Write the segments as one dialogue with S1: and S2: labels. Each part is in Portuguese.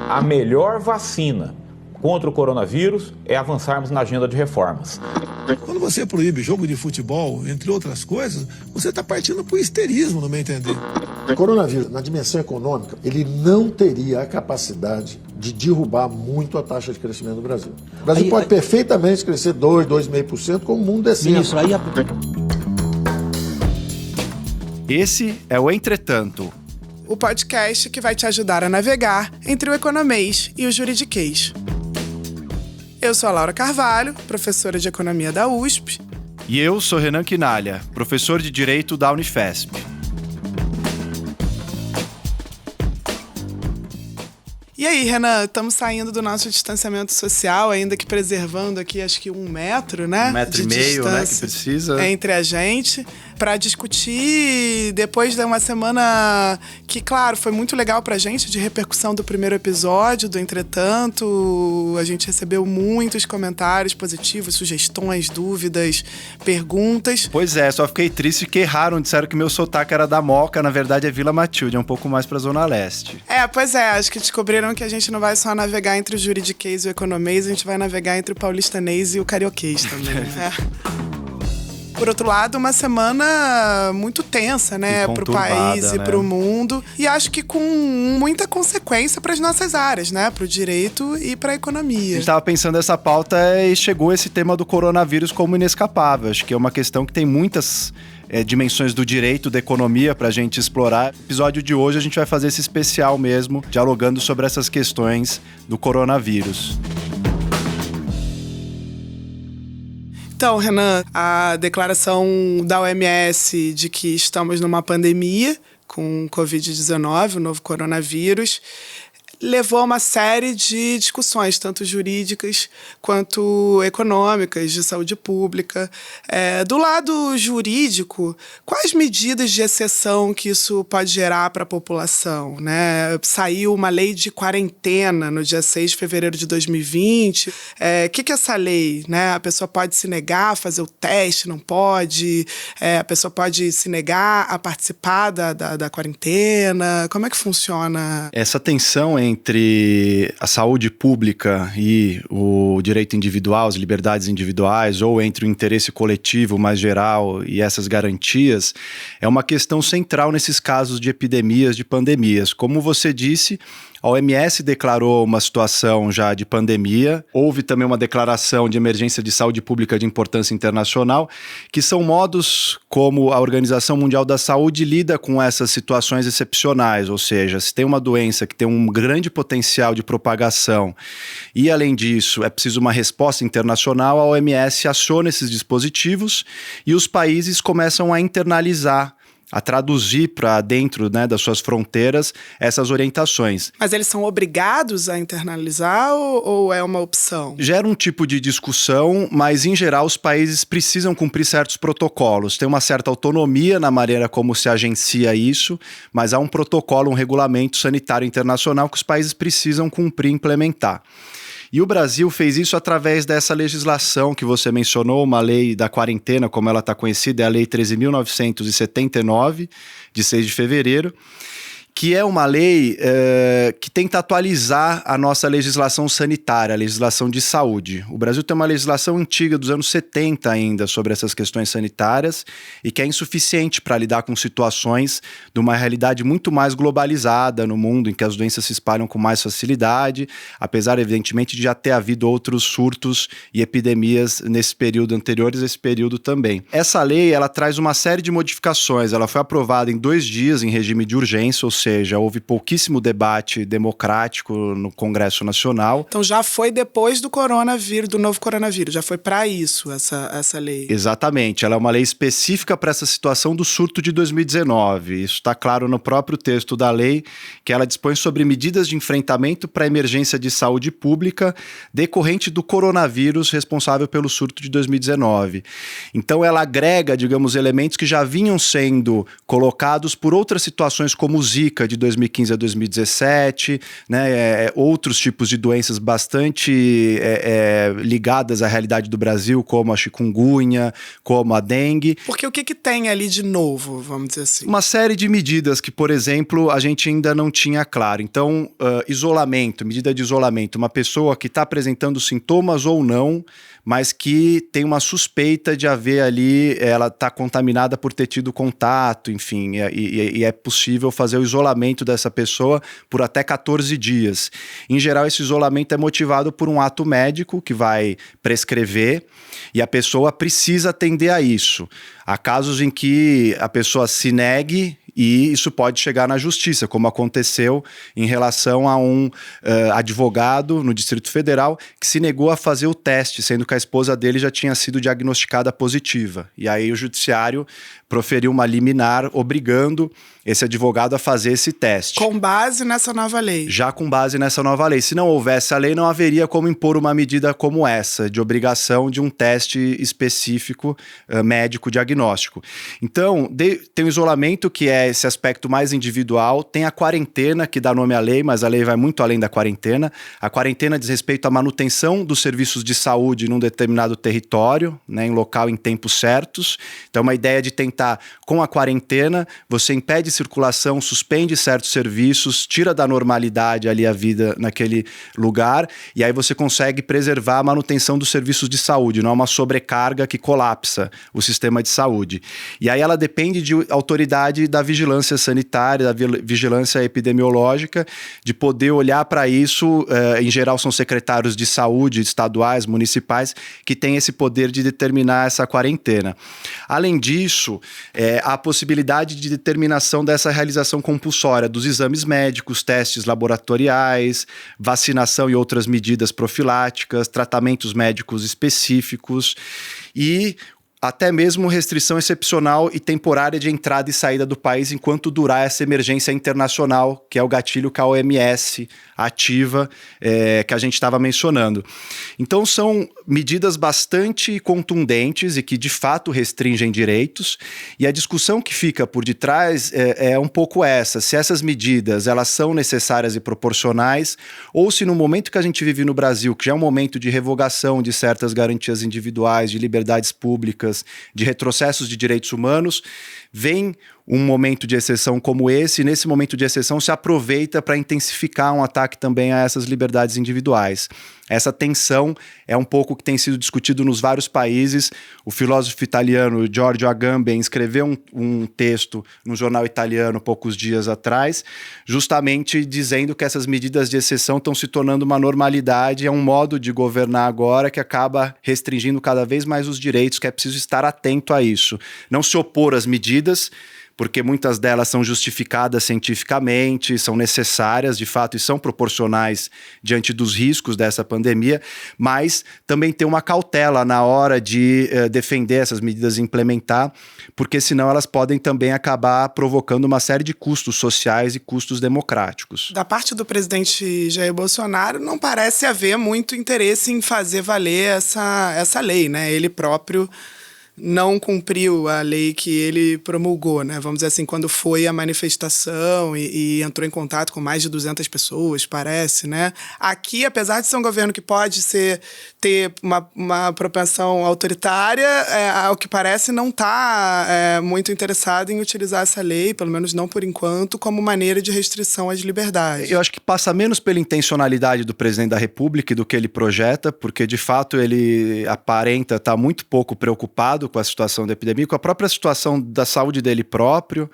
S1: A melhor vacina contra o coronavírus é avançarmos na agenda de reformas.
S2: Quando você proíbe jogo de futebol, entre outras coisas, você está partindo para o histerismo, no meu entender.
S3: O coronavírus, na dimensão econômica, ele não teria a capacidade de derrubar muito a taxa de crescimento do Brasil. O Brasil pode perfeitamente crescer 2%, 2,5%, como o mundo descendo.
S4: Ministro, aí
S5: Esse é o Entretanto.
S6: O podcast que vai te ajudar a navegar entre o economês e o juridiquês. Eu sou a Laura Carvalho, professora de Economia da USP.
S5: E eu sou Renan Quinalha, professor de Direito da Unifesp.
S6: E aí, Renan, estamos saindo do nosso distanciamento social, ainda que preservando aqui, acho que 1 metro, né?
S5: 1,5 metro, né, que precisa.
S6: Entre a gente, para discutir, depois de uma semana que, claro, foi muito legal pra gente, de repercussão do primeiro episódio, do Entretanto. A gente recebeu muitos comentários positivos, sugestões, dúvidas, perguntas.
S5: Pois é, só fiquei triste que erraram, disseram que meu sotaque era da Moca, na verdade é Vila Matilde, é um pouco mais pra Zona Leste.
S6: Pois é, acho que descobriram que a gente não vai só navegar entre o juridiquês e o economês, a gente vai navegar entre o paulistanês e o carioquês também. Por outro lado, uma semana muito tensa, né, para o país e para o mundo. E acho que com muita consequência para as nossas áreas, né, para o direito e para a economia.
S5: A gente estava pensando nessa pauta e chegou esse tema do coronavírus como inescapável. Acho que é uma questão que tem muitas dimensões do direito, da economia para a gente explorar. No episódio de hoje a gente vai fazer esse especial mesmo, dialogando sobre essas questões do coronavírus.
S6: Então, Renan, a declaração da OMS de que estamos numa pandemia com Covid-19, o novo coronavírus, levou a uma série de discussões, tanto jurídicas quanto econômicas, de saúde pública. Do lado jurídico, quais medidas de exceção que isso pode gerar para a população, né? Saiu uma lei de quarentena no dia 6 de fevereiro de 2020. O que é essa lei? Né? A pessoa pode se negar a fazer o teste, não pode? A pessoa pode se negar a participar da quarentena? Como é que funciona?
S5: Essa tensão entre a saúde pública e o direito individual, as liberdades individuais, ou entre o interesse coletivo mais geral e essas garantias, é uma questão central nesses casos de epidemias, de pandemias. Como você disse, a OMS declarou uma situação já de pandemia, houve também uma declaração de emergência de saúde pública de importância internacional, que são modos como a Organização Mundial da Saúde lida com essas situações excepcionais, ou seja, se tem uma doença que tem um grande potencial de propagação e, além disso, é preciso uma resposta internacional, a OMS aciona esses dispositivos e os países começam a internalizar, a traduzir para dentro, né, das suas fronteiras essas orientações.
S6: Mas eles são obrigados a internalizar ou é uma opção?
S5: Gera um tipo de discussão, mas em geral os países precisam cumprir certos protocolos. Tem uma certa autonomia na maneira como se agencia isso, mas há um protocolo, um regulamento sanitário internacional que os países precisam cumprir e implementar. E o Brasil fez isso através dessa legislação que você mencionou, uma lei da quarentena, como ela está conhecida, é a Lei 13.979, de 6 de fevereiro, que é uma lei que tenta atualizar a nossa legislação sanitária, a legislação de saúde. O Brasil tem uma legislação antiga, dos anos 70 ainda, sobre essas questões sanitárias e que é insuficiente para lidar com situações de uma realidade muito mais globalizada no mundo, em que as doenças se espalham com mais facilidade, apesar, evidentemente, de já ter havido outros surtos e epidemias nesse período anteriores, esse período também. Essa lei, ela traz uma série de modificações, ela foi aprovada em 2 dias em regime de urgência, ou seja, houve pouquíssimo debate democrático no Congresso Nacional.
S6: Então já foi depois do coronavírus, do novo coronavírus, já foi para isso essa lei.
S5: Exatamente, ela é uma lei específica para essa situação do surto de 2019. Isso está claro no próprio texto da lei, que ela dispõe sobre medidas de enfrentamento para a emergência de saúde pública decorrente do coronavírus responsável pelo surto de 2019. Então ela agrega, digamos, elementos que já vinham sendo colocados por outras situações como o Zika, Zika de 2015 a 2017, né, outros tipos de doenças bastante ligadas à realidade do Brasil, como a chikungunya, como a dengue.
S6: Porque o que tem ali de novo, vamos dizer assim?
S5: Uma série de medidas que, por exemplo, a gente ainda não tinha claro. Então, isolamento, medida de isolamento. Uma pessoa que está apresentando sintomas ou não, mas que tem uma suspeita de haver ali, ela está contaminada por ter tido contato, enfim, e é possível fazer o isolamento dessa pessoa por até 14 dias. Em geral, esse isolamento é motivado por um ato médico que vai prescrever e a pessoa precisa atender a isso. Há casos em que a pessoa se negue e isso pode chegar na justiça, como aconteceu em relação a um advogado no Distrito Federal que se negou a fazer o teste, sendo que a esposa dele já tinha sido diagnosticada positiva. E aí o judiciário proferiu uma liminar obrigando esse advogado a fazer esse teste.
S6: Com base nessa nova lei.
S5: Já com base nessa nova lei. Se não houvesse a lei, não haveria como impor uma medida como essa, de obrigação de um teste específico médico diagnóstico. Então, tem o isolamento, que é esse aspecto mais individual, tem a quarentena, que dá nome à lei, mas a lei vai muito além da quarentena. A quarentena diz respeito à manutenção dos serviços de saúde num determinado território, né, em local em tempos certos. Então, uma ideia de tentar, com a quarentena, você impede circulação, suspende certos serviços, tira da normalidade ali a vida naquele lugar, e aí você consegue preservar a manutenção dos serviços de saúde, não é uma sobrecarga que colapsa o sistema de saúde. E aí ela depende de autoridade da vigilância sanitária, da vigilância epidemiológica, de poder olhar para isso, em geral são secretários de saúde, estaduais, municipais, que têm esse poder de determinar essa quarentena. Além disso, há a possibilidade de determinação dessa realização compulsória dos exames médicos, testes laboratoriais, vacinação e outras medidas profiláticas, tratamentos médicos específicos e até mesmo restrição excepcional e temporária de entrada e saída do país enquanto durar essa emergência internacional, que é o gatilho que a OMS ativa, que a gente estava mencionando. Então são medidas bastante contundentes e que de fato restringem direitos, e a discussão que fica por detrás é um pouco essa, se essas medidas elas são necessárias e proporcionais, ou se no momento que a gente vive no Brasil, que já é um momento de revogação de certas garantias individuais, de liberdades públicas, de retrocessos de direitos humanos, vem um momento de exceção como esse, e nesse momento de exceção se aproveita para intensificar um ataque também a essas liberdades individuais. Essa tensão é um pouco que tem sido discutido nos vários países. O filósofo italiano Giorgio Agamben escreveu um texto no jornal italiano poucos dias atrás, justamente dizendo que essas medidas de exceção estão se tornando uma normalidade, é um modo de governar agora que acaba restringindo cada vez mais os direitos, que é preciso estar atento a isso. Não se opor às medidas, porque muitas delas são justificadas cientificamente, são necessárias, de fato, e são proporcionais diante dos riscos dessa pandemia, mas também ter uma cautela na hora de defender essas medidas e implementar, porque senão elas podem também acabar provocando uma série de custos sociais e custos democráticos.
S6: Da parte do presidente Jair Bolsonaro, não parece haver muito interesse em fazer valer essa lei, né? Ele próprio não cumpriu a lei que ele promulgou, né? Vamos dizer assim, quando foi a manifestação e entrou em contato com mais de 200 pessoas, parece, né? Aqui, apesar de ser um governo que pode ter uma propensão autoritária, ao que parece não está muito interessado em utilizar essa lei, pelo menos não por enquanto, como maneira de restrição às liberdades.
S5: Eu acho que passa menos pela intencionalidade do presidente da República e do que ele projeta, porque de fato ele aparenta estar muito pouco preocupado com a situação da epidemia, com a própria situação da saúde dele próprio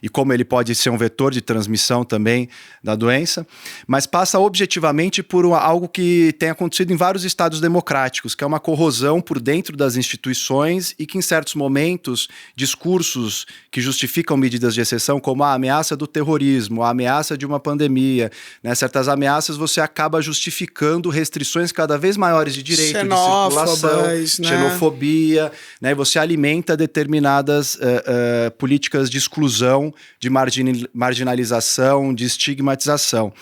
S5: e como ele pode ser um vetor de transmissão também da doença, mas passa objetivamente por algo que tem acontecido em vários estados democráticos, que é uma corrosão por dentro das instituições e que em certos momentos discursos que justificam medidas de exceção, como a ameaça do terrorismo, a ameaça de uma pandemia, né, certas ameaças você acaba justificando restrições cada vez maiores de direito, de circulação,
S6: né?
S5: Xenofobia, né, você alimenta determinadas políticas de exclusão, de marginalização, de estigmatização.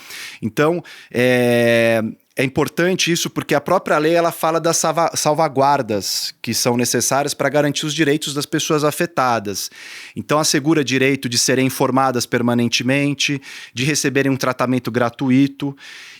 S5: Então, É importante isso porque a própria lei ela fala das salvaguardas que são necessárias para garantir os direitos das pessoas afetadas. Então, assegura direito de serem informadas permanentemente, de receberem um tratamento gratuito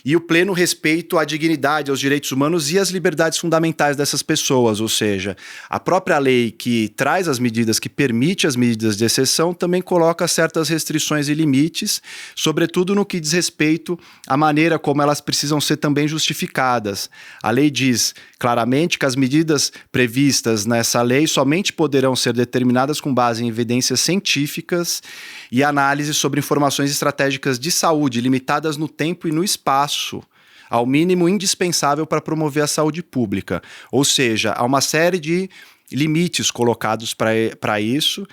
S5: e o pleno respeito à dignidade, aos direitos humanos e às liberdades fundamentais dessas pessoas. Ou seja, a própria lei que traz as medidas, que permite as medidas de exceção, também coloca certas restrições e limites, sobretudo no que diz respeito à maneira como elas precisam ser também justificadas. A lei diz claramente que as medidas previstas nessa lei somente poderão ser determinadas com base em evidências científicas e análise sobre informações estratégicas de saúde limitadas no tempo e no espaço, ao mínimo indispensável para promover a saúde pública. Ou seja, há uma série de limites colocados para isso,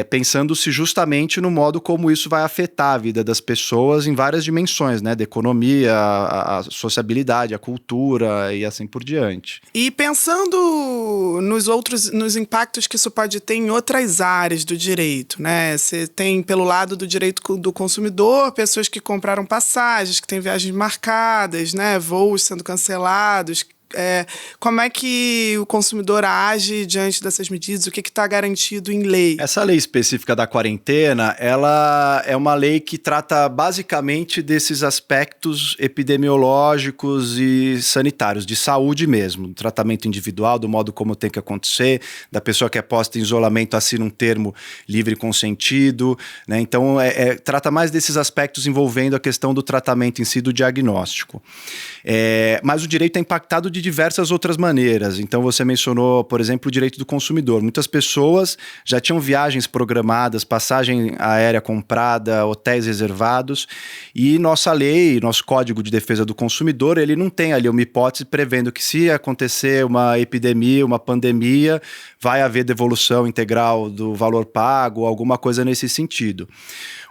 S5: pensando-se justamente no modo como isso vai afetar a vida das pessoas em várias dimensões, né? Da economia, a sociabilidade, a cultura e assim por diante.
S6: E pensando nos impactos que isso pode ter em outras áreas do direito, né? Você tem, pelo lado do direito do consumidor, pessoas que compraram passagens, que têm viagens marcadas, né? Voos sendo cancelados. Como é que o consumidor age diante dessas medidas? O que está garantido em lei?
S5: Essa lei específica da quarentena, ela é uma lei que trata basicamente desses aspectos epidemiológicos e sanitários, de saúde mesmo, do tratamento individual, do modo como tem que acontecer, da pessoa que é posta em isolamento assina um termo livre e consentido, né? Então, trata mais desses aspectos envolvendo a questão do tratamento em si, do diagnóstico. Mas o direito é impactado de diversas outras maneiras. Então você mencionou, por exemplo, o direito do consumidor. Muitas pessoas já tinham viagens programadas, passagem aérea comprada, hotéis reservados, e nossa lei, nosso Código de Defesa do Consumidor, ele não tem ali uma hipótese prevendo que se acontecer uma epidemia, uma pandemia, vai haver devolução integral do valor pago, alguma coisa nesse sentido.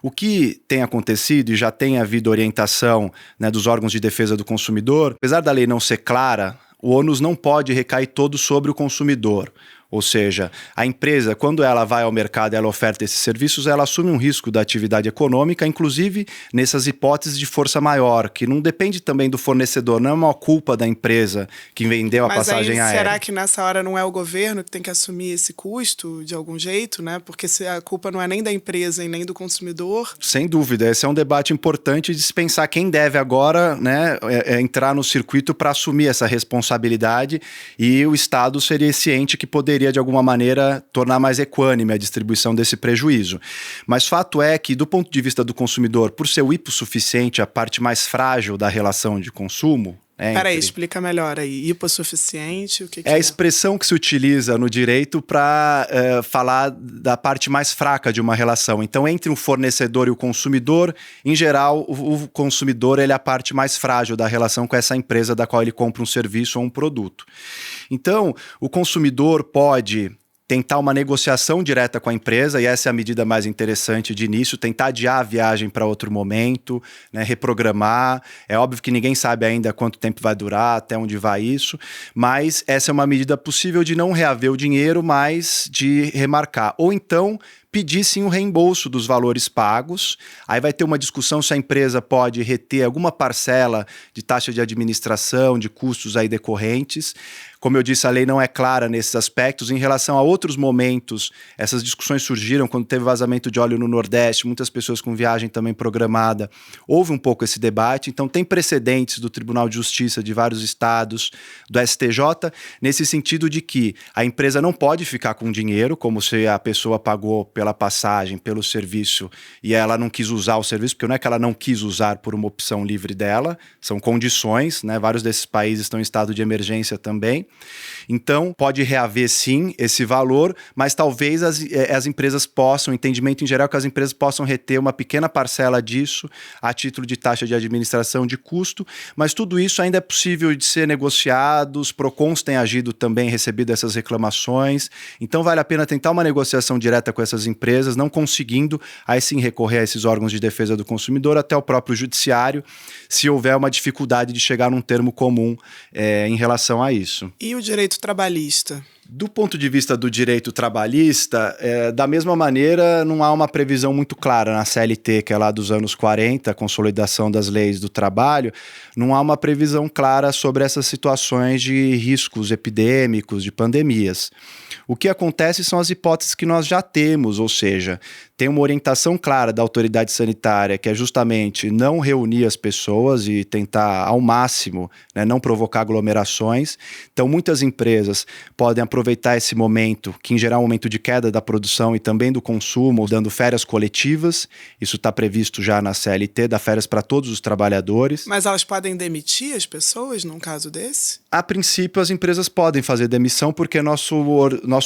S5: O que tem acontecido e já tem havido orientação, né, dos órgãos de defesa do consumidor, apesar da lei não ser clara, o ônus não pode recair todo sobre o consumidor. Ou seja, a empresa, quando ela vai ao mercado e ela oferta esses serviços, ela assume um risco da atividade econômica, inclusive nessas hipóteses de força maior, que não depende também do fornecedor, não é uma culpa da empresa que vendeu a passagem aérea.
S6: Será que nessa hora não é o governo que tem que assumir esse custo de algum jeito, né? Porque se a culpa não é nem da empresa e nem do consumidor.
S5: Sem dúvida, esse é um debate importante de se pensar quem deve agora, né, entrar no circuito para assumir essa responsabilidade, e o Estado seria esse ente que poderia de alguma maneira tornar mais equânime a distribuição desse prejuízo. Mas fato é que, do ponto de vista do consumidor, por ser o hipossuficiente, a parte mais frágil da relação de consumo...
S6: Peraí, explica melhor aí. Hipossuficiente, o que
S5: é? É a expressão que se utiliza no direito para falar da parte mais fraca de uma relação. Então, entre o fornecedor e o consumidor, em geral, o consumidor ele é a parte mais frágil da relação com essa empresa da qual ele compra um serviço ou um produto. Então, o consumidor pode tentar uma negociação direta com a empresa, e essa é a medida mais interessante de início, tentar adiar a viagem para outro momento, né, reprogramar. É óbvio que ninguém sabe ainda quanto tempo vai durar, até onde vai isso, mas essa é uma medida possível de não reaver o dinheiro, mas de remarcar. Ou então pedir sim o reembolso dos valores pagos. Aí vai ter uma discussão se a empresa pode reter alguma parcela de taxa de administração, de custos aí decorrentes. Como eu disse, a lei não é clara nesses aspectos. Em relação a outros momentos, essas discussões surgiram quando teve vazamento de óleo no Nordeste, muitas pessoas com viagem também programada. Houve um pouco esse debate, então tem precedentes do Tribunal de Justiça de vários estados, do STJ, nesse sentido de que a empresa não pode ficar com dinheiro, como se a pessoa pagou pela passagem, pelo serviço, e ela não quis usar o serviço, porque não é que ela não quis usar por uma opção livre dela, são condições, né? Vários desses países estão em estado de emergência também. Então, pode reaver sim esse valor, mas talvez as empresas possam, entendimento em geral, que as empresas possam reter uma pequena parcela disso a título de taxa de administração de custo, mas tudo isso ainda é possível de ser negociado, os PROCONs têm agido também, recebido essas reclamações, então vale a pena tentar uma negociação direta com essas empresas, não conseguindo, aí sim recorrer a esses órgãos de defesa do consumidor, até o próprio judiciário, se houver uma dificuldade de chegar num termo comum em relação a isso.
S6: E o direito trabalhista?
S5: Do ponto de vista do direito trabalhista, da mesma maneira, não há uma previsão muito clara na CLT, que é lá dos anos 40, a consolidação das leis do trabalho, não há uma previsão clara sobre essas situações de riscos epidêmicos, de pandemias. O que acontece são as hipóteses que nós já temos, ou seja, tem uma orientação clara da autoridade sanitária, que é justamente não reunir as pessoas e tentar ao máximo, né, não provocar aglomerações. Então, muitas empresas podem aproveitar esse momento, que em geral é um momento de queda da produção e também do consumo, dando férias coletivas. Isso está previsto já na CLT, dá férias para todos os trabalhadores.
S6: Mas elas podem demitir as pessoas num caso desse?
S5: A princípio, as empresas podem fazer demissão porque nosso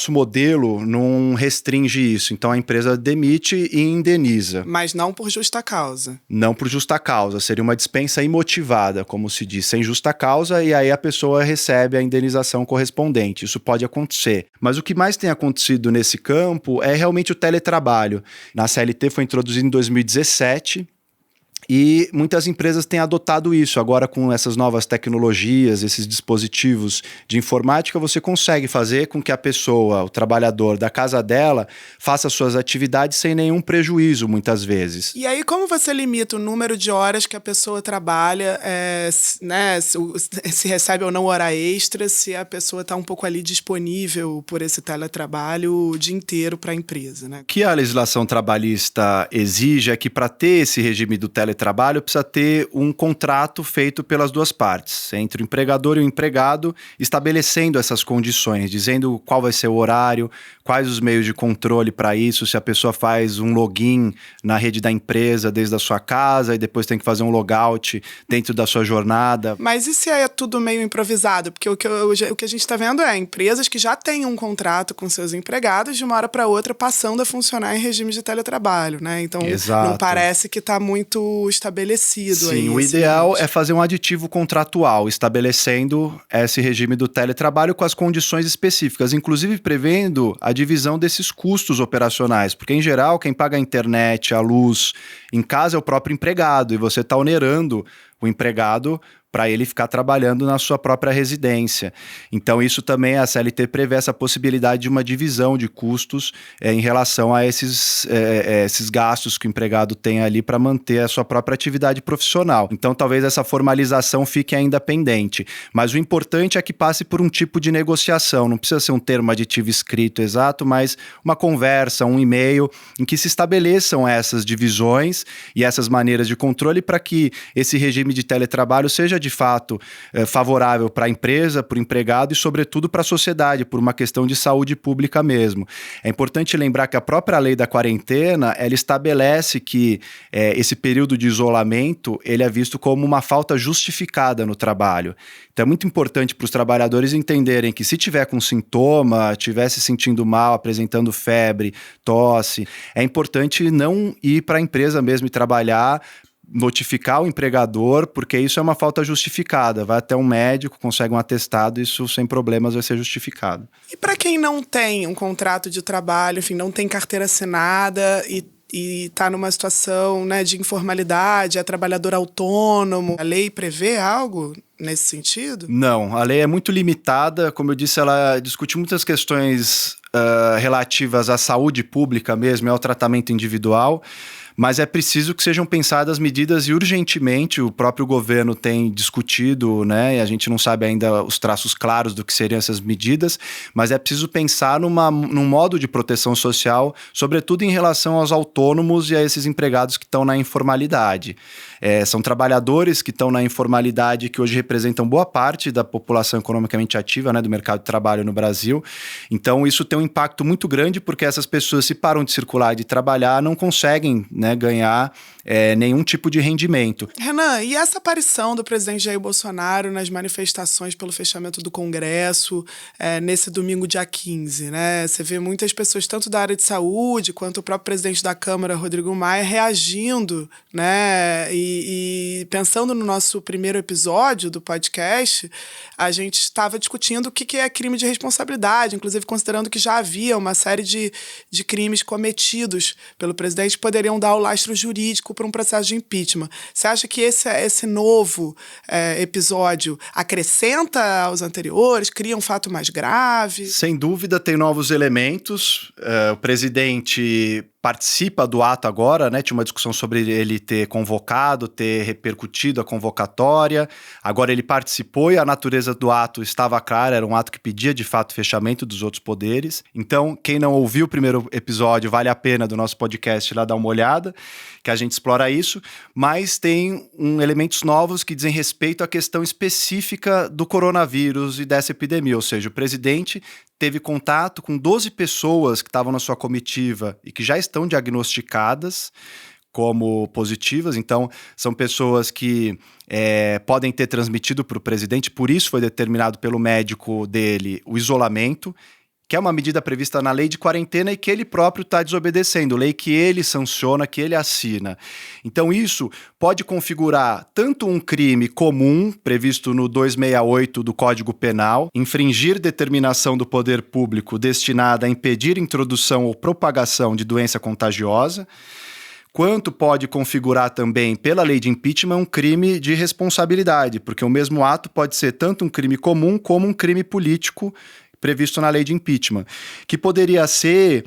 S5: modelo não restringe isso. Então, a empresa demite e indeniza.
S6: Mas não por justa causa.
S5: Não por justa causa. Seria uma dispensa imotivada, como se diz, sem justa causa, e aí a pessoa recebe a indenização correspondente. Isso pode acontecer. Mas o que mais tem acontecido nesse campo é realmente o teletrabalho. Na CLT foi introduzido em 2017, e muitas empresas têm adotado isso. Agora, com essas novas tecnologias, esses dispositivos de informática, você consegue fazer com que a pessoa, o trabalhador da casa dela, faça suas atividades sem nenhum prejuízo, muitas vezes.
S6: E aí, como você limita o número de horas que a pessoa trabalha, né, se recebe ou não hora extra, se a pessoa está um pouco ali disponível por esse teletrabalho o dia inteiro para a empresa, né?
S5: O que a legislação trabalhista exige é que, para ter esse regime do teletrabalho, precisa ter um contrato feito pelas duas partes, entre o empregador e o empregado, estabelecendo essas condições, dizendo qual vai ser o horário, quais os meios de controle para isso, se a pessoa faz um login na rede da empresa desde a sua casa e depois tem que fazer um logout dentro da sua jornada.
S6: Mas e se é tudo meio improvisado? Porque o que a gente está vendo é empresas que já têm um contrato com seus empregados de uma hora para outra passando a funcionar em regime de teletrabalho, né? Então,
S5: Exato.
S6: Não parece que está muito estabelecido.
S5: Sim,
S6: aí,
S5: o ideal é fazer um aditivo contratual, estabelecendo esse regime do teletrabalho com as condições específicas, inclusive prevendo a divisão desses custos operacionais, porque em geral quem paga a internet, a luz em casa é o próprio empregado, e você está onerando o empregado para ele ficar trabalhando na sua própria residência. Então, isso também, a CLT prevê essa possibilidade de uma divisão de custos em relação a esses gastos que o empregado tem ali para manter a sua própria atividade profissional. Então, talvez essa formalização fique ainda pendente. Mas o importante é que passe por um tipo de negociação. Não precisa ser um termo aditivo escrito exato, mas uma conversa, um e-mail, em que se estabeleçam essas divisões e essas maneiras de controle para que esse regime de teletrabalho seja de fato favorável para a empresa, para o empregado e, sobretudo, para a sociedade, por uma questão de saúde pública mesmo. É importante lembrar que a própria lei da quarentena, ela estabelece que esse período de isolamento, ele é visto como uma falta justificada no trabalho. Então é muito importante para os trabalhadores entenderem que se tiver com sintoma, estiver se sentindo mal, apresentando febre, tosse, é importante não ir para a empresa mesmo e trabalhar, notificar o empregador, porque isso é uma falta justificada. Vai até um médico, consegue um atestado, isso sem problemas vai ser justificado.
S6: E para quem não tem um contrato de trabalho, enfim, não tem carteira assinada e está numa situação, né, de informalidade, é trabalhador autônomo, a lei prevê algo nesse sentido?
S5: Não, a lei é muito limitada. Como eu disse, ela discute muitas questões relativas à saúde pública mesmo, ao tratamento individual, mas é preciso que sejam pensadas medidas e urgentemente. O próprio governo tem discutido, né, e a gente não sabe ainda os traços claros do que seriam essas medidas, mas é preciso pensar num modo de proteção social, sobretudo em relação aos autônomos e a esses empregados que estão na informalidade. São trabalhadores que estão na informalidade, que hoje representam boa parte da população economicamente ativa, né, do mercado de trabalho no Brasil. Então isso tem um impacto muito grande, porque essas pessoas, se param de circular e de trabalhar, não conseguem, né, ganhar nenhum tipo de rendimento.
S6: Renan, e essa aparição do presidente Jair Bolsonaro nas manifestações pelo fechamento do Congresso nesse domingo, dia 15, né? Você vê muitas pessoas, tanto da área de saúde, quanto o próprio presidente da Câmara, Rodrigo Maia, reagindo, né? E pensando no nosso primeiro episódio do podcast, a gente estava discutindo o que é crime de responsabilidade, inclusive considerando que já havia uma série de crimes cometidos pelo presidente que poderiam dar o lastro jurídico para um processo de impeachment. Você acha que esse novo episódio acrescenta aos anteriores, cria um fato mais grave?
S5: Sem dúvida, tem novos elementos. O presidente participa do ato agora, né? Tinha uma discussão sobre ele ter convocado, ter repercutido a convocatória. Agora ele participou e a natureza do ato estava clara, era um ato que pedia de fato fechamento dos outros poderes. Então, quem não ouviu o primeiro episódio, vale a pena do nosso podcast lá dar uma olhada, que a gente explora isso, mas tem elementos novos que dizem respeito à questão específica do coronavírus e dessa epidemia, ou seja, o presidente teve contato com 12 pessoas que estavam na sua comitiva e que já estão diagnosticadas como positivas, então são pessoas que podem ter transmitido para o presidente, por isso foi determinado pelo médico dele o isolamento, que é uma medida prevista na lei de quarentena e que ele próprio está desobedecendo, lei que ele sanciona, que ele assina. Então isso pode configurar tanto um crime comum, previsto no 268 do Código Penal, infringir determinação do poder público destinada a impedir introdução ou propagação de doença contagiosa, quanto pode configurar também, pela lei de impeachment, um crime de responsabilidade, porque o mesmo ato pode ser tanto um crime comum como um crime político previsto na lei de impeachment, que poderia ser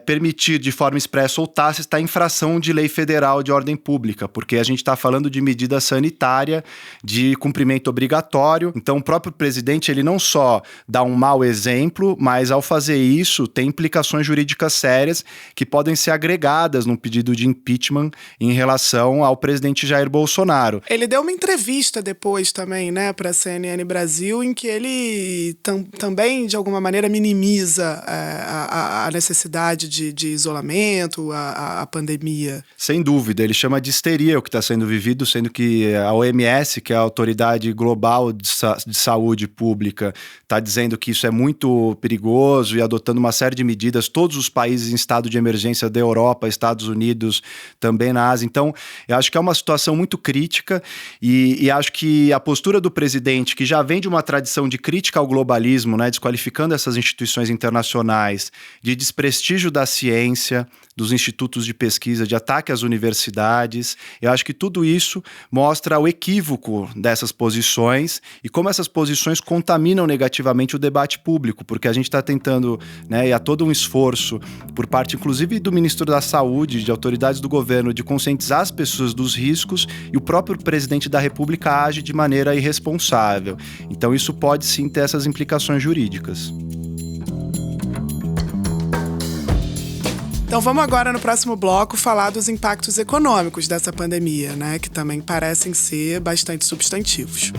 S5: permitir de forma expressa ou tácita a infração de lei federal de ordem pública, porque a gente está falando de medida sanitária, de cumprimento obrigatório. Então o próprio presidente ele não só dá um mau exemplo, mas ao fazer isso tem implicações jurídicas sérias que podem ser agregadas num pedido de impeachment em relação ao presidente Jair Bolsonaro.
S6: Ele deu uma entrevista depois também, né, para a CNN Brasil, em que ele também de alguma maneira minimiza a necessidade de isolamento, a pandemia.
S5: Sem dúvida, ele chama de histeria o que está sendo vivido, sendo que a OMS, que é a Autoridade Global de Saúde Pública, está dizendo que isso é muito perigoso e adotando uma série de medidas, todos os países em estado de emergência da Europa, Estados Unidos, também na Ásia. Então, eu acho que é uma situação muito crítica e acho que a postura do presidente, que já vem de uma tradição de crítica ao globalismo, né, desqualificando essas instituições internacionais, de desprestígio da ciência, dos institutos de pesquisa, de ataque às universidades. Eu acho que tudo isso mostra o equívoco dessas posições e como essas posições contaminam negativamente o debate público, porque a gente está tentando, né, e há todo um esforço por parte, inclusive, do ministro da Saúde, de autoridades do governo, de conscientizar as pessoas dos riscos e o próprio presidente da República age de maneira irresponsável. Então isso pode sim ter essas implicações jurídicas.
S6: Então vamos agora no próximo bloco falar dos impactos econômicos dessa pandemia, né, que também parecem ser bastante substantivos.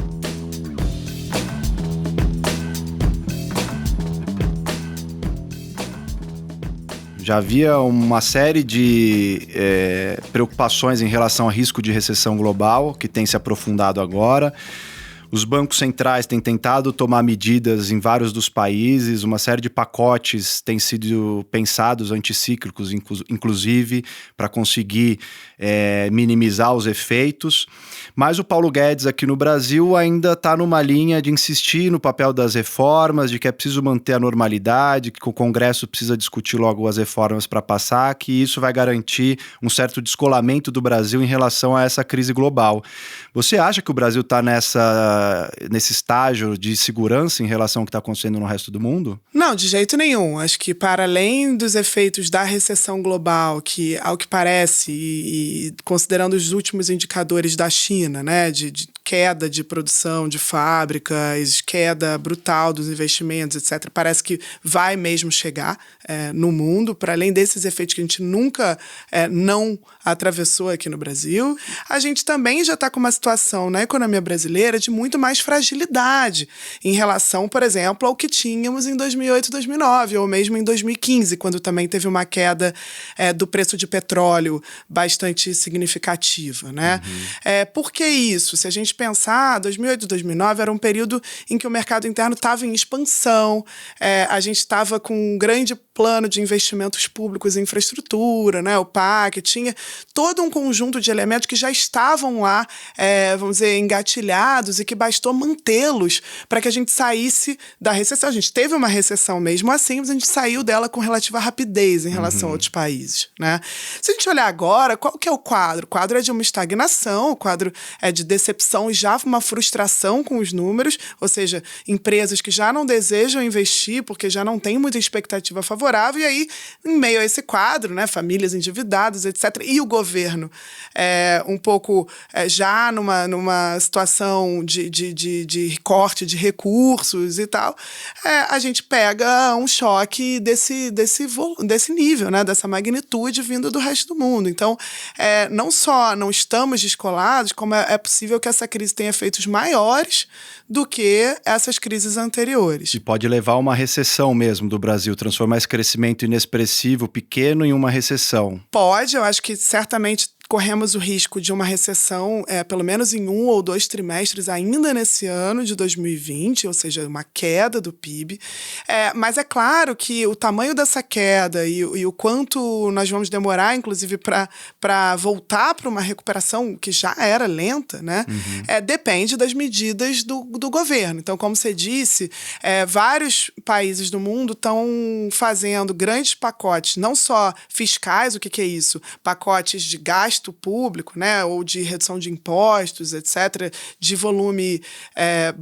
S5: Já havia uma série de preocupações em relação a risco de recessão global, que tem se aprofundado agora. Os bancos centrais têm tentado tomar medidas em vários dos países, uma série de pacotes têm sido pensados anticíclicos, inclusive, para conseguir minimizar os efeitos. Mas o Paulo Guedes aqui no Brasil ainda está numa linha de insistir no papel das reformas, de que é preciso manter a normalidade, que o Congresso precisa discutir logo as reformas para passar, que isso vai garantir um certo descolamento do Brasil em relação a essa crise global. Você acha que o Brasil está nesse estágio de segurança em relação ao que está acontecendo no resto do mundo?
S6: Não, de jeito nenhum. Acho que para além dos efeitos da recessão global, que ao que parece, e considerando os últimos indicadores da China, né, de queda de produção de fábricas, queda brutal dos investimentos, etc., parece que vai mesmo chegar no mundo, para além desses efeitos que a gente nunca não atravessou aqui no Brasil. A gente também já está com uma situação na economia brasileira de muito mais fragilidade em relação, por exemplo, ao que tínhamos em 2008, 2009, ou mesmo em 2015, quando também teve uma queda do preço de petróleo bastante significativa, né? Por que isso? Se a gente pensar, 2008 e 2009 era um período em que o mercado interno estava em expansão, a gente estava com um grande plano de investimentos públicos em infraestrutura, né? O PAC, tinha todo um conjunto de elementos que já estavam lá, vamos dizer, engatilhados e que bastou mantê-los para que a gente saísse da recessão. A gente teve uma recessão mesmo assim, mas a gente saiu dela com relativa rapidez em relação a outros países, né? Se a gente olhar agora, qual que é o quadro? O quadro é de uma estagnação, o quadro é de decepção e já uma frustração com os números, ou seja, empresas que já não desejam investir porque já não têm muita expectativa favorável, e aí, em meio a esse quadro, né, famílias endividadas, etc., e o governo um pouco já numa situação de corte de recursos e tal, a gente pega um choque desse nível, né, dessa magnitude vindo do resto do mundo. Então, não só não estamos descolados, como é possível que essa crise tenha efeitos maiores do que essas crises anteriores.
S5: E pode levar a uma recessão mesmo do Brasil, transformar esse crescimento inexpressivo, pequeno, em uma recessão.
S6: Pode, eu acho que certamente corremos o risco de uma recessão, pelo menos em 1 ou 2 trimestres ainda nesse ano de 2020, ou seja, uma queda do PIB. Mas é claro que o tamanho dessa queda e o quanto nós vamos demorar, inclusive, para voltar para uma recuperação que já era lenta, né? Depende das medidas do governo. Então, como você disse, vários países do mundo estão fazendo grandes pacotes, não só fiscais, o que é isso? Pacotes de gasto público, né, ou de redução de impostos, etc., de volume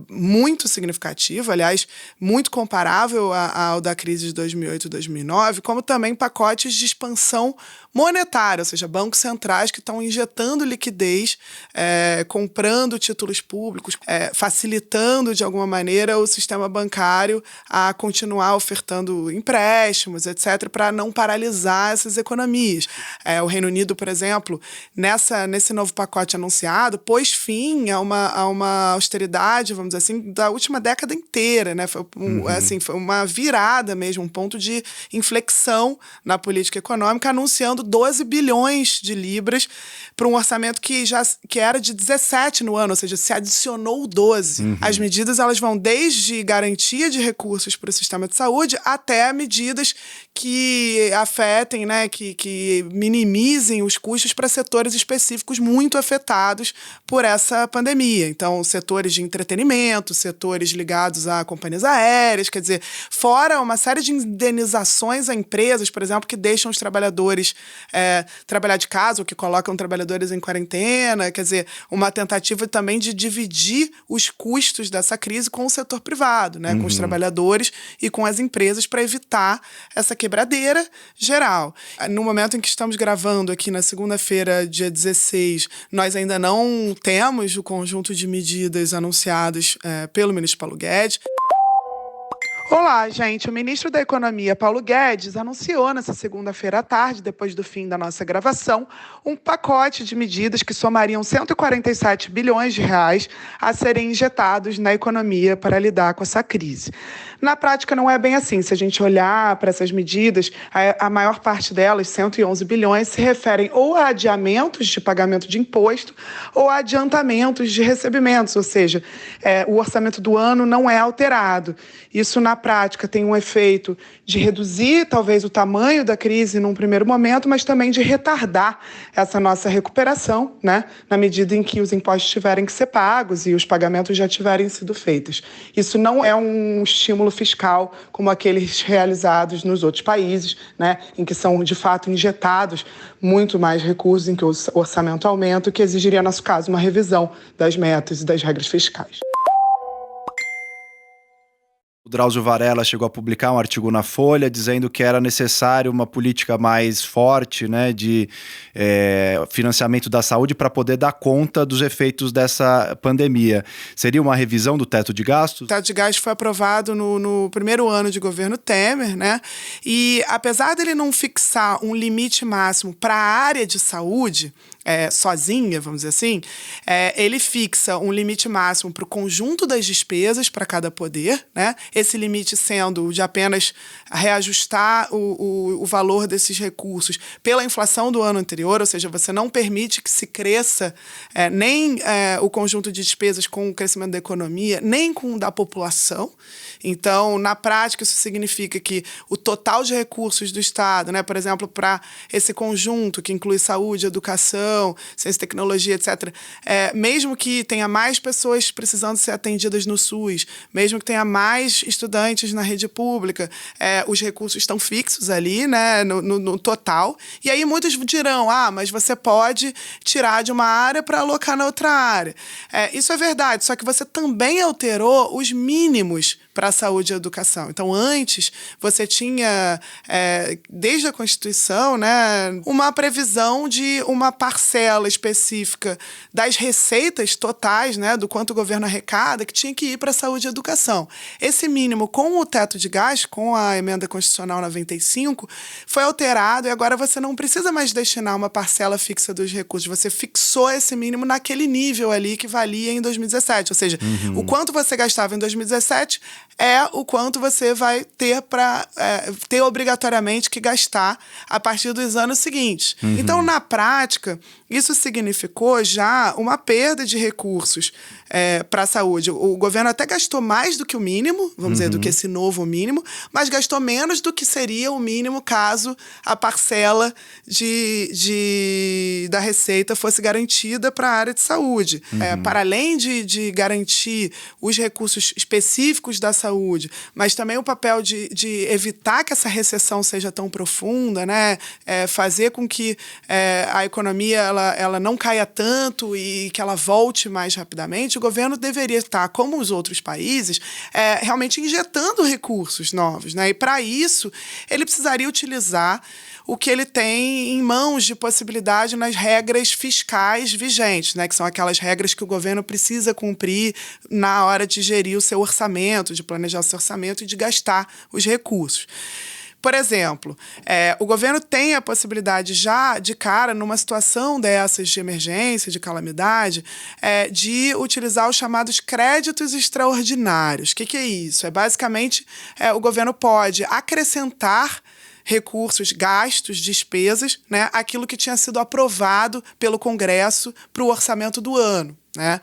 S6: muito significativo, aliás, muito comparável ao da crise de 2008 e 2009, como também pacotes de expansão monetária, ou seja, bancos centrais que estão injetando liquidez, comprando títulos públicos, facilitando, de alguma maneira, o sistema bancário a continuar ofertando empréstimos, etc., para não paralisar essas economias. O Reino Unido, por exemplo, nesse novo pacote anunciado, pôs fim a uma austeridade, vamos dizer assim, da última década inteira, né? Foi foi uma virada mesmo, um ponto de inflexão na política econômica, anunciando 12 bilhões de libras para um orçamento que era de 17 no ano, ou seja, se adicionou 12. As medidas elas vão desde garantia de recursos para o sistema de saúde até medidas que afetem, né, que minimizem os custos para setores específicos muito afetados por essa pandemia. Então, setores de entretenimento, setores ligados a companhias aéreas, quer dizer, fora uma série de indenizações a empresas, por exemplo, que deixam os trabalhadores trabalhar de casa ou que colocam trabalhadores em quarentena, quer dizer, uma tentativa também de dividir os custos dessa crise com o setor privado, né, com os trabalhadores e com as empresas para evitar essa quebradeira geral. No momento em que estamos gravando aqui na segunda-feira, dia 16, nós ainda não temos o conjunto de medidas anunciadas pelo ministro Paulo Guedes. Olá, gente. O ministro da Economia, Paulo Guedes, anunciou nessa segunda-feira à tarde, depois do fim da nossa gravação, um pacote de medidas que somariam 147 bilhões de reais a serem injetados na economia para lidar com essa crise. Na prática, não é bem assim. Se a gente olhar para essas medidas, a maior parte delas, 111 bilhões, se referem ou a adiamentos de pagamento de imposto ou a adiantamentos de recebimentos, ou seja, o orçamento do ano não é alterado. Isso, na prática, tem um efeito de reduzir, talvez, o tamanho da crise num primeiro momento, mas também de retardar essa nossa recuperação, né, na medida em que os impostos tiverem que ser pagos e os pagamentos já tiverem sido feitos. Isso não é um estímulo fiscal como aqueles realizados nos outros países, né, em que são, de fato, injetados muito mais recursos, em que o orçamento aumenta, o que exigiria, no nosso caso, uma revisão das metas e das regras fiscais.
S5: O Drauzio Varela chegou a publicar um artigo na Folha dizendo que era necessário uma política mais forte, né, de financiamento da saúde para poder dar conta dos efeitos dessa pandemia. Seria uma revisão do teto de gastos?
S6: O teto de gastos foi aprovado no primeiro ano de governo Temer, né? E apesar dele não fixar um limite máximo para a área de saúde, sozinha, vamos dizer assim, ele fixa um limite máximo para o conjunto das despesas para cada poder, né? Esse limite sendo de apenas reajustar o valor desses recursos pela inflação do ano anterior, ou seja, você não permite que se cresça nem o conjunto de despesas com o crescimento da economia, nem com o da população. Então, na prática, isso significa que o total de recursos do Estado, né, por exemplo, para esse conjunto que inclui saúde, educação, ciência e tecnologia, etc., mesmo que tenha mais pessoas precisando ser atendidas no SUS, mesmo que tenha mais estudantes na rede pública, os recursos estão fixos ali, né, no total. E aí muitos dirão, mas você pode tirar de uma área para alocar na outra área. Isso é verdade, só que você também alterou os mínimos para a saúde e a educação. Então, antes, você tinha, desde a Constituição, né, uma previsão de uma parcela específica das receitas totais, né, do quanto o governo arrecada, que tinha que ir para a saúde e a educação. Esse mínimo, com o teto de gastos, com a emenda constitucional 95, foi alterado e agora você não precisa mais destinar uma parcela fixa dos recursos. Você fixou esse mínimo naquele nível ali que valia em 2017. Ou seja, o quanto você gastava em 2017 é o quanto você vai ter para ter obrigatoriamente que gastar a partir dos anos seguintes. Então, na prática, isso significou já uma perda de recursos para a saúde. O governo até gastou mais do que o mínimo, vamos dizer, do que esse novo mínimo, mas gastou menos do que seria o mínimo caso a parcela da receita fosse garantida para a área de saúde. Para além de garantir os recursos específicos da saúde, mas também o papel de evitar que essa recessão seja tão profunda, né? Fazer com que a economia ela não caia tanto e que ela volte mais rapidamente, o governo deveria estar, como os outros países, realmente injetando recursos novos, né? E para isso, ele precisaria utilizar o que ele tem em mãos de possibilidade nas regras fiscais vigentes, né? Que são aquelas regras que o governo precisa cumprir na hora de gerir o seu orçamento, de planejar o seu orçamento e de gastar os recursos. Por exemplo, o governo tem a possibilidade já de cara, numa situação dessas de emergência, de calamidade, de utilizar os chamados créditos extraordinários. O que é isso? Basicamente, o governo pode acrescentar recursos, gastos, despesas, né, aquilo que tinha sido aprovado pelo Congresso para o orçamento do ano. Né?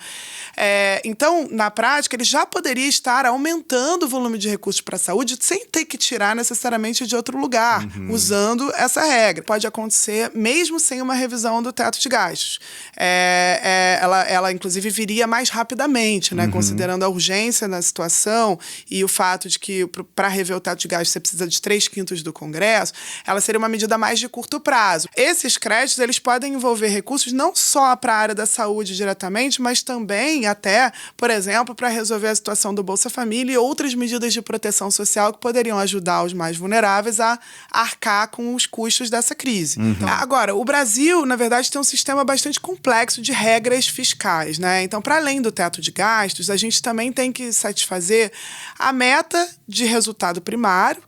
S6: Então, na prática, ele já poderia estar aumentando o volume de recursos para a saúde sem ter que tirar necessariamente de outro lugar, usando essa regra. Pode acontecer mesmo sem uma revisão do teto de gastos. Ela, inclusive, viria mais rapidamente, né? Considerando a urgência na situação e o fato de que, para rever o teto de gastos, você precisa de 3/5 do Congresso, ela seria uma medida mais de curto prazo. Esses créditos, eles podem envolver recursos não só para a área da saúde diretamente, mas também até, por exemplo, para resolver a situação do Bolsa Família e outras medidas de proteção social que poderiam ajudar os mais vulneráveis a arcar com os custos dessa crise. Agora, o Brasil, na verdade, tem um sistema bastante complexo de regras fiscais, né? Então, para além do teto de gastos, a gente também tem que satisfazer a meta de resultado primário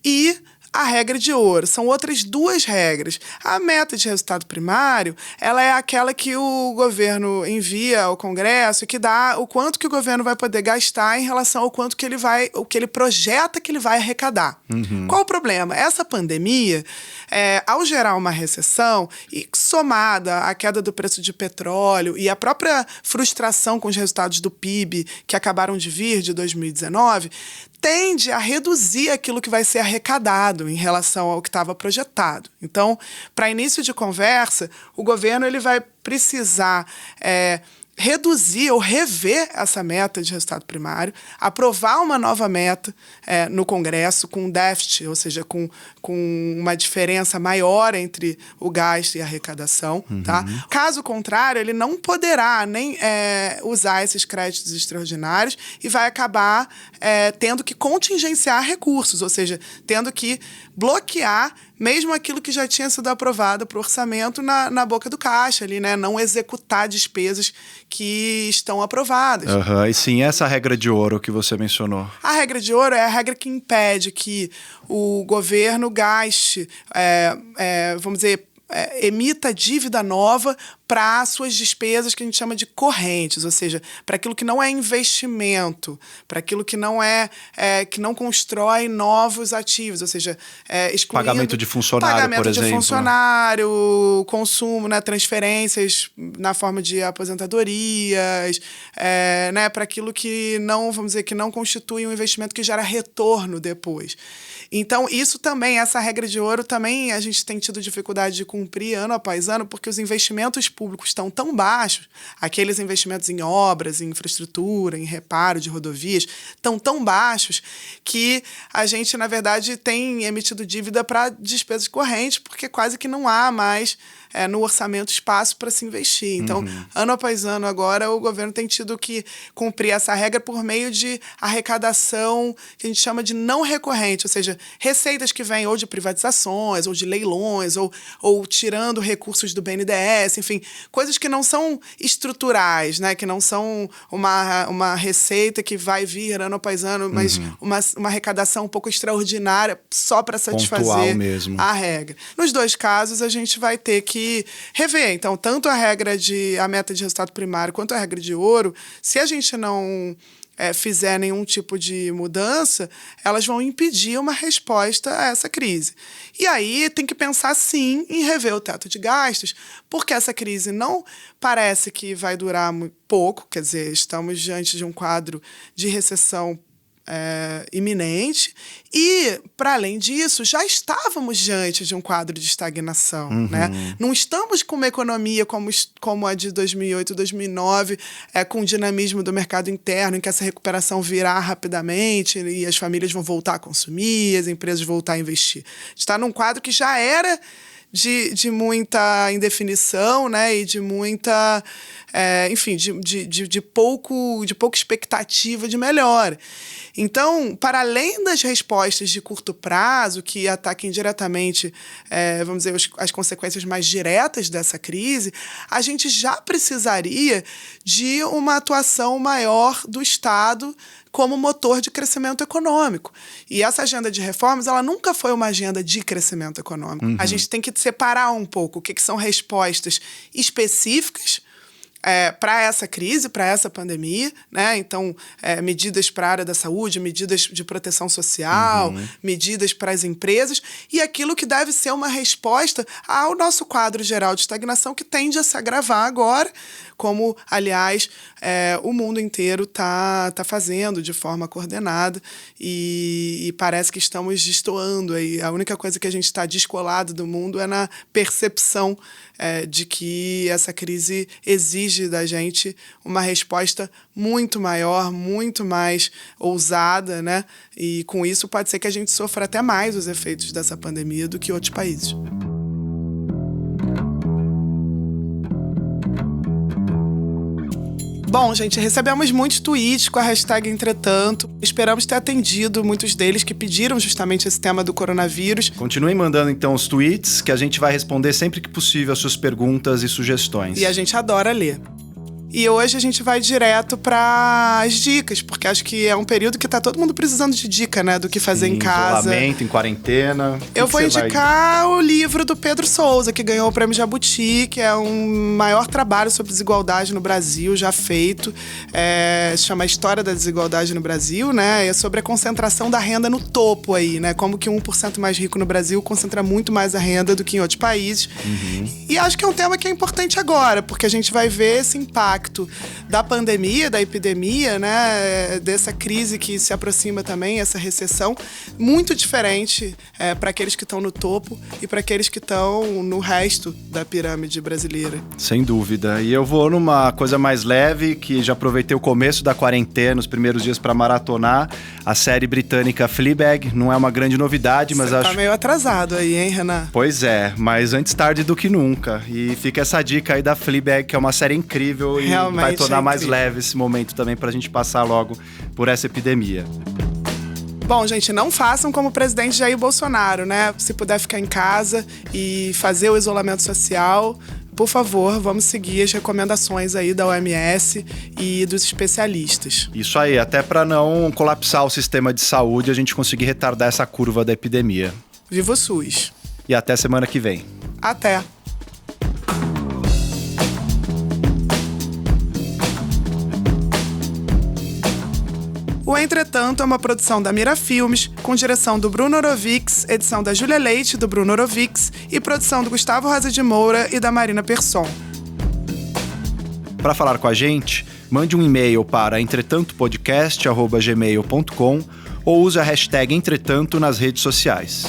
S6: e a regra de ouro. São outras duas regras. A meta de resultado primário, ela é aquela que o governo envia ao Congresso e que dá o quanto que o governo vai poder gastar em relação ao quanto que o que ele projeta que ele vai arrecadar. Qual o problema? Essa pandemia, ao gerar uma recessão, e somada à queda do preço de petróleo e a própria frustração com os resultados do PIB que acabaram de vir de 2019, tende a reduzir aquilo que vai ser arrecadado em relação ao que estava projetado. Então, para início de conversa, o governo ele vai precisar reduzir ou rever essa meta de resultado primário, aprovar uma nova meta no Congresso com déficit, ou seja, com uma diferença maior entre o gasto e a arrecadação. Tá? Caso contrário, ele não poderá nem usar esses créditos extraordinários e vai acabar tendo que contingenciar recursos, ou seja, tendo que bloquear mesmo aquilo que já tinha sido aprovado para o orçamento na boca do caixa, ali, né? Não executar despesas que estão aprovadas.
S5: E sim, essa regra de ouro que você mencionou.
S6: A regra de ouro é a regra que impede que o governo gaste, vamos dizer, emita dívida nova para suas despesas que a gente chama de correntes, ou seja, para aquilo que não é investimento, para aquilo que não que não constrói novos ativos, ou seja, excluindo
S5: pagamento de funcionário, por exemplo.
S6: De funcionário, consumo, né, transferências na forma de aposentadorias, né, para aquilo que não, vamos dizer, que não constitui um investimento que gera retorno depois. Então, isso também, essa regra de ouro, também a gente tem tido dificuldade de cumprir ano após ano, porque os investimentos públicos estão tão baixos, aqueles investimentos em obras, em infraestrutura, em reparo de rodovias, estão tão baixos que a gente, na verdade, tem emitido dívida para despesas correntes, porque quase que não há mais no orçamento espaço para se investir. Então, ano após ano, agora, o governo tem tido que cumprir essa regra por meio de arrecadação que a gente chama de não recorrente, ou seja, receitas que vêm ou de privatizações, ou de leilões, ou tirando recursos do BNDES, enfim, coisas que não são estruturais, né? Que não são uma receita que vai vir ano após ano, mas uma arrecadação um pouco extraordinária só para satisfazer a regra. Nos dois casos, a gente vai ter que rever. Então, tanto a meta de resultado primário quanto a regra de ouro, se a gente não fizer nenhum tipo de mudança, elas vão impedir uma resposta a essa crise. E aí tem que pensar, sim, em rever o teto de gastos, porque essa crise não parece que vai durar muito pouco, quer dizer, estamos diante de um quadro de recessão iminente e, para além disso, já estávamos diante de um quadro de estagnação, né? Não estamos com uma economia como a de 2008, 2009, com o dinamismo do mercado interno, em que essa recuperação virá rapidamente e as famílias vão voltar a consumir, as empresas vão voltar a investir. Está num quadro que já era de muita indefinição, né, e de muita, enfim, de pouca expectativa de melhora. Então, para além das respostas de curto prazo, que ataquem diretamente, vamos dizer, as consequências mais diretas dessa crise, a gente já precisaria de uma atuação maior do Estado como motor de crescimento econômico. E essa agenda de reformas, ela nunca foi uma agenda de crescimento econômico. A gente tem que separar um pouco o que são respostas específicas para essa crise, para essa pandemia, né? Então, medidas para a área da saúde, medidas de proteção social, medidas para as empresas, e aquilo que deve ser uma resposta ao nosso quadro geral de estagnação, que tende a se agravar agora, como, aliás, o mundo inteiro tá fazendo de forma coordenada, e parece que estamos destoando aí. A única coisa que a gente está descolado do mundo é na percepção de que essa crise exige da gente uma resposta muito maior, muito mais ousada, né? E com isso pode ser que a gente sofra até mais os efeitos dessa pandemia do que outros países. Bom, gente, recebemos muitos tweets com a hashtag Entretanto. Esperamos ter atendido muitos deles que pediram justamente esse tema do coronavírus.
S5: Continuem mandando, então, os tweets, que a gente vai responder sempre que possível as suas perguntas e sugestões.
S6: E a gente adora ler. E hoje a gente vai direto para as dicas, porque acho que é um período que tá todo mundo precisando de dica, né? Do que fazer em casa.
S5: Isolamento, em quarentena.
S6: Eu vou indicar o livro do Pedro Souza, que ganhou o Prêmio Jabuti, que é um maior trabalho sobre desigualdade no Brasil já feito. Se chama História da Desigualdade no Brasil, né? É sobre a concentração da renda no topo aí, né? Como que 1% mais rico no Brasil concentra muito mais a renda do que em outros países. E acho que é um tema que é importante agora, porque a gente vai ver esse impacto da pandemia, da epidemia, né, dessa crise que se aproxima também, essa recessão, muito diferente para aqueles que estão no topo e para aqueles que estão no resto da pirâmide brasileira.
S5: Sem dúvida. E eu vou numa coisa mais leve, que já aproveitei o começo da quarentena, os primeiros dias para maratonar, a série britânica Fleabag. Não é uma grande novidade, mas acho...
S6: Tá meio atrasado aí, hein, Renan?
S5: Pois é, mas antes tarde do que nunca. E fica essa dica aí da Fleabag, que é uma série incrível e
S6: realmente
S5: vai tornar mais leve esse momento também pra gente passar logo por essa epidemia.
S6: Bom, gente, não façam como o presidente Jair Bolsonaro, né? Se puder ficar em casa e fazer o isolamento social, por favor, vamos seguir as recomendações aí da OMS e dos especialistas.
S5: Isso aí, até para não colapsar o sistema de saúde, a gente conseguir retardar essa curva da epidemia.
S6: Viva o SUS!
S5: E até semana que vem.
S6: Até! O Entretanto é uma produção da Mira Filmes, com direção do Bruno Orovics, edição da Júlia Leite, do Bruno Orovics, e produção do Gustavo Rosa de Moura e da Marina Persson.
S5: Para falar com a gente, mande um e-mail para entretantopodcast@gmail.com ou use a hashtag Entretanto nas redes sociais.